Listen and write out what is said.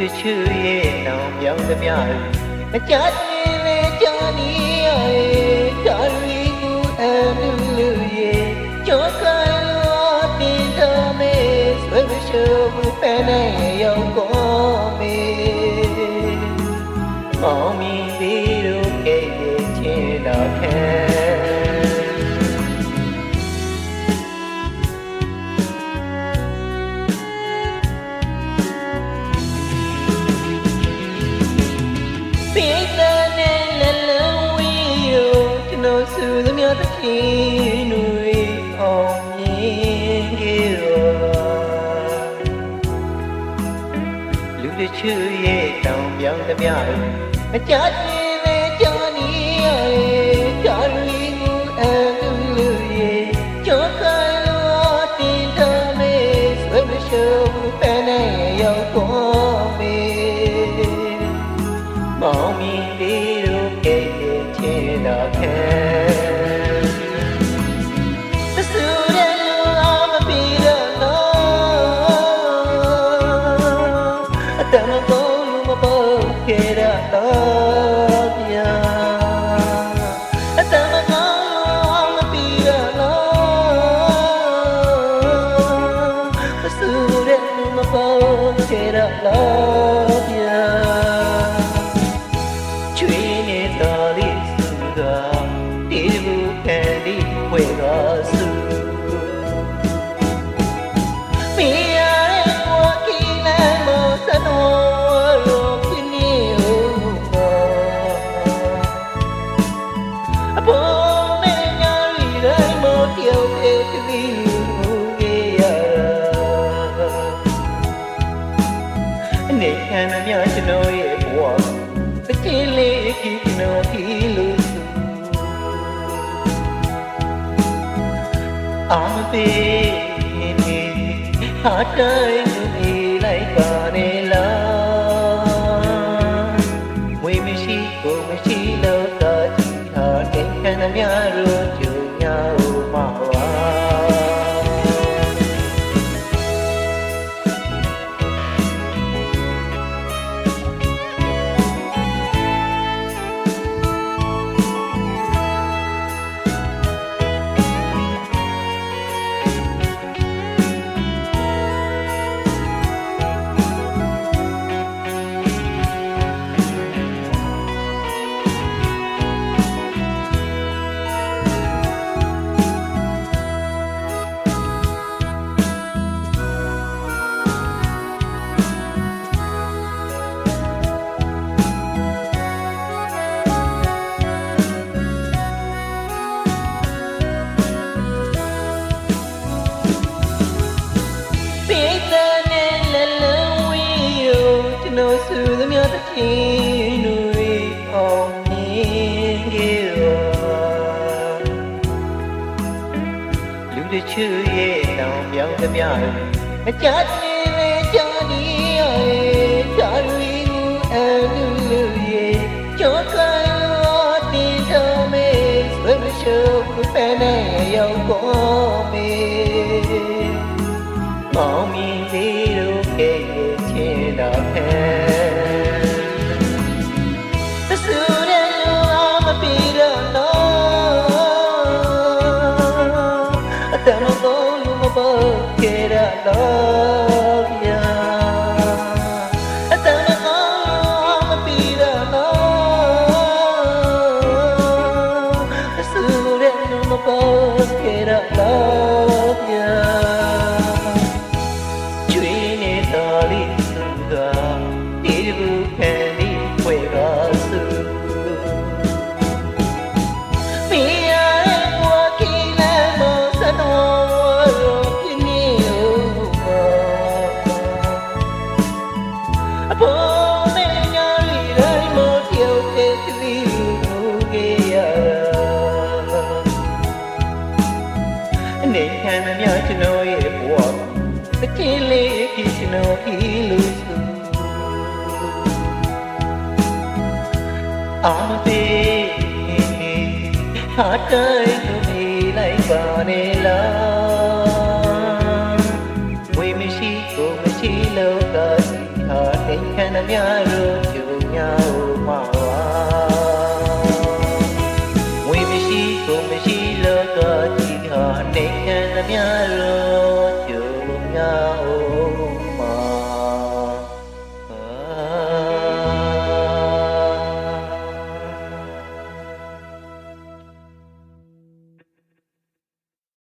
တချို့ရဲ့နောင်ပြောင်းသမျှမကြတင်လေကြာနေရဲ့ဒါရီကူအလူလူရဲ့ကြောကလို့တင်တော်မေဆွေးမရှိဘူးပဲနဲ့ရောက်ကုန်မေမောင်မီသေးတို့ကဲ့ရဲ့ချင်းတော်ခဲသူသမီးတစ်ခင်တွေအောင်မြင်ခဲ့တော့လူတချို့ရဲ့တောင်ပြောင်းသမျှမကြတင်လေကြာနေရဲ့ဒါရီကူအလူလူရဲ့ကြောကလို့တင်တော်မေဆွေးမရှိဘူးပဲနဲ့ရောက်ကုန်မေမောင်မီလေးတို့ကဲ့ရဲ့ချင်းတော်ခဲနေခံမများကျွန်တော်ရဲ့ဘဝတကယ်လေးကြီးကျွန်တော်ဒီလိုအာမေနေဟာတိုင်းနေလိုက်ပါနေလားဝေမရှိကိုမရှိလို့သာကြည့်ဟာနေခံမများလို့ကြုံရဦးမှာပါသူသမီးတစ်ခင်တွေအောင်မြင်ခဲ့တော့လူတချို့ရဲ့တောင်ပြောင်းသမျှမကြတင်လေကြာနေရဲ့ဒါရီကူအလူလူရဲ့ကြောကလို့တင်တော်မေဆွေးမရှိဘူးပဲနဲ့ရောက်ကုန်မေမောင်မီလေးတို့ကဲ့ရဲ့ချင်းတော်ခဲနေခံမများကျွန်တော်ရဲ့ဘဝတကယ်လေးကြီးကျွန်တော်ဒီလိုဆိုအာမေဟာတိုင်းနေလိုက်ပါနေလားဝေမရှိကိုမရှိလို့သာဒီဟာ အိမ်ခံသမျှတို့ကျုံညာမှာပါဝိမရှိကုန်မရှိလောကကြီးဟာအိမ်ခံသမျှတို့ကျုံညာ